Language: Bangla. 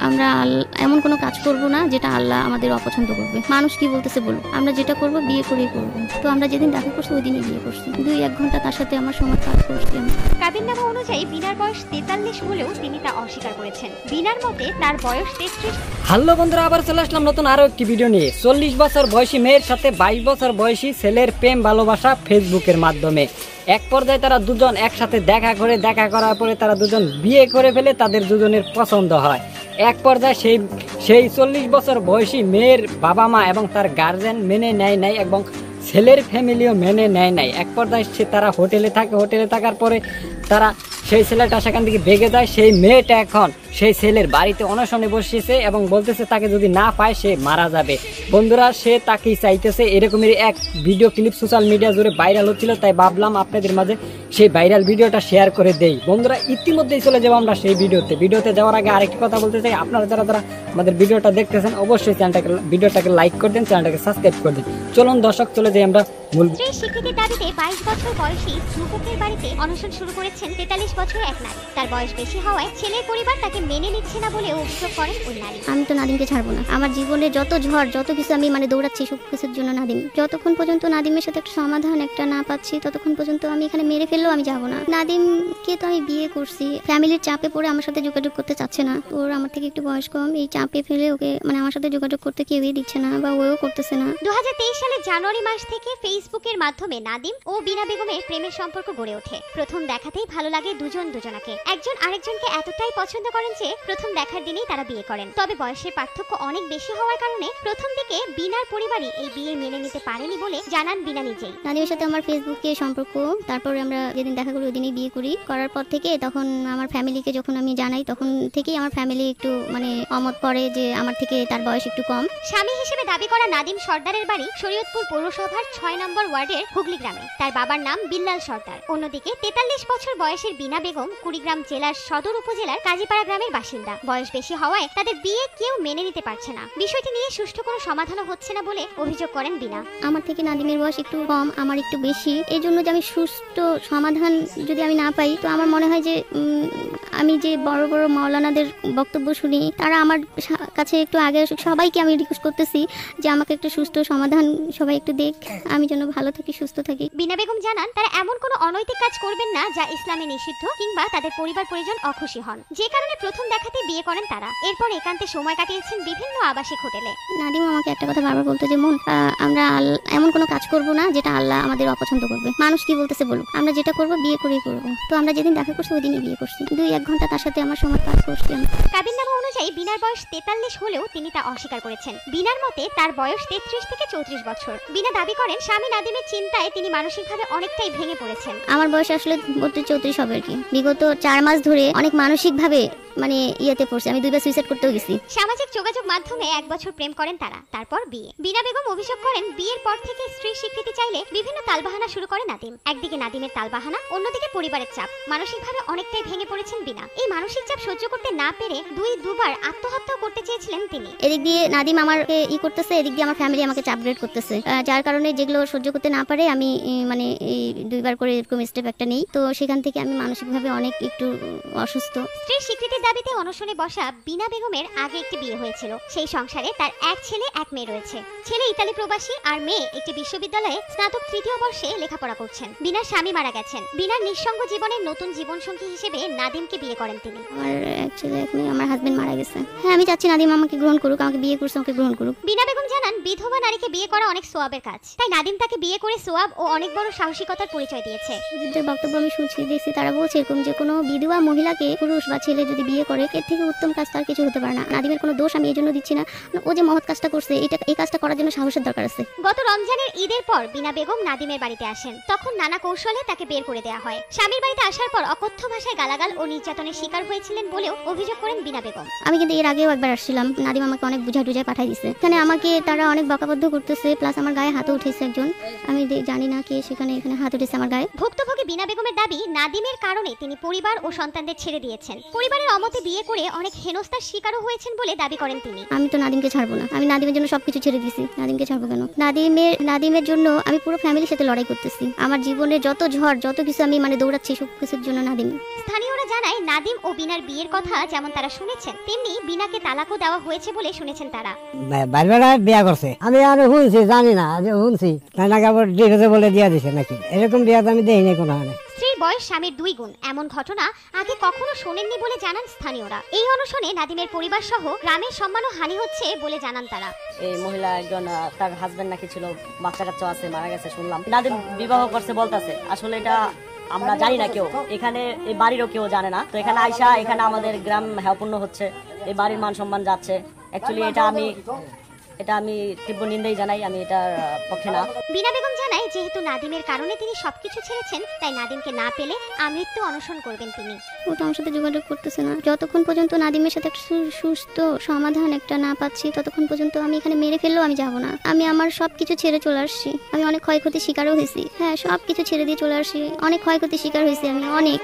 আমরা এমন কোনো কাজ করব না যেটা আল্লাহ আমাদের অপছন্দ করবে। মানুষ কি বলতেছে বলুক, আমরা যেটা করব বিয়ে করেই করব। তো আমরা যেদিন দেখা করছি ওই দিনই বিয়ে করছি। 2-1 ঘন্টা তার সাথে আমার সময় পার করছি। কাবিননামা অনুযায়ী বিনার বয়স 43 হলেও তিনি তা অস্বীকার করেছেন। বিনার মতে তার বয়স 33। হ্যালো বন্ধুরা, আবার চলে আসলাম নতুন আরো একটি ভিডিও নিয়ে। 40 বছর বয়সী মেয়ের সাথে 22 বছর বয়সী ছেলের প্রেম ভালোবাসা ফেসবুকের মাধ্যমে। এক পর্যায়ে তারা দুজন একসাথে দেখা করার পরে তারা দুজন বিয়ে করে ফেলে, তাদের দুজনের পছন্দ হয়। এক পর্যায়ে সেই 40 বছর বয়সী মেয়ের বাবা মা এবং তার গার্জেন মেনে নেয় নাই এবং ছেলের ফ্যামিলিও মেনে নেয় নাই। এক পর্যায়ে তারা হোটেলে থাকার পরে তারা সেই ছেলেটা সেখান থেকে ভেগে যায়। সেই মেয়েটা এখন সেই ছেলের বাড়িতে অনশনে বসেছে এবং বলতেছে তাকে যদি না পায় সে মারা যাবে। বন্ধুরা, সে তাকেই চাইতেছে। এরকমের এক ভিডিও ক্লিপ সোশ্যাল মিডিয়া জুড়ে ভাইরাল হচ্ছিল, তাই ভাবলাম আপনাদের মাঝে সেই ভাইরাল ভিডিওটা শেয়ার করে দেই। বন্ধুরা, ইতিমধ্যেই চলে যাবো আমরা সেই ভিডিওতে যাওয়ার আগে আরেকটি কথা বলতে চাই। আপনারা যারা আমাদের ভিডিওটা দেখতেছেন অবশ্যই ভিডিওটাকে লাইক করে দেন, চ্যানেলটাকে সাবস্ক্রাইব করে দিন। চলুন দর্শক, চলে যাই আমরা মূল। স্ত্রীর স্বীকৃতির দাবিতে 22 বছর বয়সী যুবকের বাড়িতে অনশন শুরু করেছেন 43 বছর এক নারী। তার বয়স বেশি হওয়ায় ছেলের পরিবার তাকে মেনে নিচ্ছে না বলে অভিযোগ করেন ওই নারী। আমি তো নাদিমকে ছাড়বো না। আমার জীবনে যত ঝড় যত কিছু আমি দৌড়াচ্ছি সব কিছুর জন্য নাদিম। যতক্ষণ পর্যন্ত নাদিমের সাথে একটা সমাধান না পাচ্ছি ততক্ষণ পর্যন্ত আমি এখানে মেরে ফেললেও আমি যাবো না। নাদিমকে তো আমি বিয়ে করছি, ফ্যামিলির চাপে পড়ে আমার সাথে যোগাযোগ করতে চাচ্ছে না। ওর আমার থেকে একটু বয়স কম, এই চাপে ফেলে ওকে আমার সাথে যোগাযোগ করতে কেউই দিচ্ছে না বা ওও করতেছে না। 2023 সালের জানুয়ারি মাস থেকে ফেসবুকের মাধ্যমে নাদিম ও বিনা বেগমের প্রেমের সম্পর্ক গড়ে ওঠে। প্রথম দেখাতেই ভালো লাগে দুজনাকে। একজন আরেকজনকে এতটাই পছন্দ করেন যে প্রথম দেখার দিনেই তারা বিয়ে করেন। তবে বয়সের পার্থক্য অনেক বেশি হওয়ার কারণে প্রথম দিকে বিনার পরিবারই এই বিয়ে মেনে নিতে পারেনি বলে জানান বিনা নিজেই। নাদিমের সাথে আমার ফেসবুকে সম্পর্ক, তারপরে আমরা যেদিন দেখা করি ওই দিনই বিয়ে করি। করার পর থেকে তখন আমার ফ্যামিলিকে যখন আমি জানাই তখন থেকেই আমার ফ্যামিলি একটু অমত করে যে আমার থেকে তার বয়স একটু কম। স্বামী হিসেবে দাবি করা নাদিম সর্দারের বাড়ি শরীয়তপুর পৌরসভার 6 নম্বর ওয়ার্ডের হুগলি গ্রামে। তার বাবার নাম বিল্লাল সর্দার। অন্যদিকে 43 বছর বয়সের বিনা বেগম কুড়িগ্রাম জেলার সদর উপজেলার কাজীপাড়া গ্রামের বাসিন্দা। বয়স বেশি হওয়ায় তাদের বিয়ে কেউ মেনে নিতে পারছে না। বিষয়টি নিয়ে সুষ্ঠু কোনো সমাধানও হচ্ছে না বলে অভিযোগ করেন বিনা। আমার থেকে নাদিমের বয়স একটু কম, আমার একটু বেশি। এই জন্য যে আমি সুষ্ঠু সমাধান যদি আমি না পাই তো আমার মনে হয় যে আমি যে বড় বড় মাওলানাদের বক্তব্য শুনি তারা আমার কাছে একটু আগে আসুক। সবাইকে আমি রিকোয়েস্ট করতেছি যে আমাকে একটু সুষ্ঠু সমাধান সবাই একটু দেখ, আমি যেন ভালো থাকি, সুস্থ থাকি। বিনা বেগম জানান তারা এমন কোনো অনৈতিক কাজ করবেন না যা ইসলামে নিষিদ্ধ কিংবা তাদের পরিবার পরিজন অখুশি হন, যে কারণে প্রথম দেখাতে বিয়ে করেন তারা। এরপর একান্তে সময় কাটিয়েছেন বিভিন্ন আবাসিক হোটেলে। নাদিম আমাকে একটা কথা বারবার বলতো যে মন, আমরা এমন কোনো কাজ করব না যেটা আল্লাহ আমাদের অপছন্দ করবে। মানুষ কি বলতেছে বলুক, আমরা যেটা করব বিয়ে করেই করব। তো আমরা যেদিন দেখা করছি ওই দিনই বিয়ে করছি। 2-1 ঘন্টা তার সাথে আমার সময় পার করছি। কাবিননামা অনুযায়ী বিনার বয়স 43 হলেও তিনি তা অস্বীকার করেছেন। বিনার মতে তার বয়স 33 থেকে 34 বছর। বিনা দাবি করেন স্বামী নাদিমের চিন্তায় তিনি মানসিকভাবে অনেকটাই ভেঙে পড়েছেন। আমার বয়স আসলে 32-34 হবে আর কি। বিগত 4 মাস ধরে অনেক মানসিকভাবে ইয়েতে পড়ছে। আমি 2বার সুইসাইড করতেও গেছি। সামাজিক যোগাযোগ মাধ্যমে 1 বছর প্রেম করেন তারা, তারপর বিয়ে। বিনা বেগম অভিযোগ করেন বিয়ের পর থেকে স্ত্রীর স্বীকৃতি চাইলে বিভিন্ন তালবাহানা শুরু করে নাদিম। একদিকে নাদিমের তালবাহানা, অন্যদিকে পরিবারের চাপ। মানসিকভাবে অনেকটাই ভেঙে পড়েছেন বিনা। এই মানসিক চাপ সহ্য করতে না পেরে দুবার আত্মহত্যা করতে চেয়েছিলেন তিনি। এদিক দিয়ে নাদিম আমাকে করতেছে, এদিক দিয়ে আমার ফ্যামিলি আমাকে চাপ গ্রেড করতেছে, যার কারণে যেগুলো সহ্য করতে না পারে আমি এই 2বার করে এরকম স্টেপ একটা নেই। তো সেখান থেকে আমি মানসিকভাবে অনেক একটু অসুস্থ। স্ত্রীর স্বীকৃতির দাবিতে অনশনে বসা বিনা বেগমের আগে একটি বিয়ে হয়েছিল। সেই সংসারে তার এক ছেলে এক মেয়ে রয়েছে। ছেলে ইতালি প্রবাসী আর মেয়ে একটি বিশ্ববিদ্যালয়ে স্নাতক 3য় বর্ষে লেখাপড়া করছেন। বিনার স্বামী মারা গেছেন। বিনার নিঃসঙ্গ জীবনের নতুন জীবনসঙ্গী হিসেবে নাদিমকে বিয়ে করেন তিনি। আমার এক ছেলে এক মেয়ে, আমার হাজবেন্ড মারা গেছে। হ্যাঁ, আমি চাচ্ছি নাদিম আমাকে গ্রহণ করুক, আমাকে বিয়ে করছে আমাকে গ্রহণ করুক। বিনা বেগম জানান বিধবা নারীকে বিয়ে করা অনেক সোয়াবের কাজ, তাই নাদিম তাকে বিয়ে করে সোয়াব ও অনেক বড় সাহসিকতার পরিচয় দিয়েছে। যুদ্ধের বক্তব্য আমি শুনছি দেখছি, তারা বলছে এরকম যে কোনো বিধবা মহিলাকে পুরুষ বা ছেলে যদি বিয়ে করে এর থেকে উত্তম কাজ তার কিছু হতে পারে না। নাদিমের কোনো দোষ আমি এই জন্য দিচ্ছি না, ও যে মহৎ কাজটা করছে এই কাজটা করার জন্য সাহসের দরকার আছে। গত রমজানের ঈদের পর বিনা বেগম নাদিমের বাড়িতে আসেন। তখন নানা কৌশলে তাকে বের করে দেওয়া হয়। স্বামীর বাড়িতে আসার পর অকথ্য ভাষায় গালাগাল ও নির্যাতনের শিকার হয়েছিলেন বলেও অভিযোগ করেন বিনা বেগম। আমি কিন্তু এর আগেও একবার আসছিলাম, নাদিম আমাকে অনেক বুঝায় পাঠাই দিছে। এখানে আমাকে তারা অনেক বকাবদ্ধ করতেছে, প্লাস আমার গায়ে হাতও উঠেছে একজন, আমি জানি না কে এখানে হাত উঠেছে আমার গায়ে। ভুক্তভোগী বিনা বেগমের দাবি নাদিমের কারণে তিনি পরিবার ও সন্তানদের ছেড়ে দিয়েছেন। পরিবারের মতে বিয়ে করে অনেক হেনস্থার শিকারও হয়েছেন বলে দাবি করেন তিনি। আমি তো নাদিমকে ছাড়বো না, আমি নাদিমের জন্য সবকিছু ছেড়ে দিছি, নাদিমকে ছাড়বো কেন? নাদিমের জন্য আমি পুরো ফ্যামিলির সাথে লড়াই করতেছি। আমার জীবনের যত ঝড় যত কিছু আমি দৌড়াচ্ছি সব কিছুর জন্য নাদিম। স্থানীয়রা জানায় নাদিম ও বিনার বিয়ের কথা যেমন তারা শুনেছেন তেমনি বিনাকে তালাকও দেওয়া হয়েছে বলে শুনেছেন তারা। বারবার বিয়া করছে, আমি আর শুনছি, জানি না যে শুনছি তাই নাকি আবার ডিভোর্সে বলে দিয়া দিছে নাকি, এরকম বিয়া তো আমি দেখিনি কোনো। স্ত্রীর বয়স স্বামীর 2 গুণ এমন ঘটনা আগে কখনো শোনেননি বলে জানান স্থানীয়রা। এই অনশনে নাদিমের পরিবার সহ গ্রামের সম্মানও হানি হচ্ছে বলে জানান তারা। এই মহিলা একজন তার হাজবেন্ড নাকি ছিল, বাচ্চা কাচ্চা আছে, মারা গেছে শুনলাম। নাদিম বিবাহ করছে বলতেছে, আসলে এটা আমরা জানি না, কেউ এখানে এই বাড়িরও কেউ জানে না। তো এখানে আইসা এখানে আমাদের গ্রাম হেয়পূর্ণ হচ্ছে, এই বাড়ির মান সম্মান যাচ্ছে। অ্যাকচুয়ালি এটা আমি তীব্র নিন্দাই জানাই, আমি এটার পক্ষে না। বিনা বেগম জানায় যেহেতু নাদিমের কারণে তিনি সবকিছু ছেড়েছেন তাই নাদিমকে না পেলে আমৃত্যু অনশন করবেন তিনি। ও তো আমার সাথে যোগাযোগ করতেছে না। যতক্ষণ পর্যন্ত নাদিমের সাথে একটা সুস্থ সমাধান একটা না পাচ্ছি ততক্ষণ পর্যন্ত আমি এখানে মেরে ফেললেও আমি যাব না। আমি আমার সবকিছু ছেড়ে চলে আসছি, আমি অনেক ক্ষয়ক্ষতির শিকারও হয়েছি। হ্যাঁ, সবকিছু ছেড়ে দিয়ে চলে আসছি, অনেক ক্ষয়ক্ষতির শিকার হয়েছি আমি, অনেক।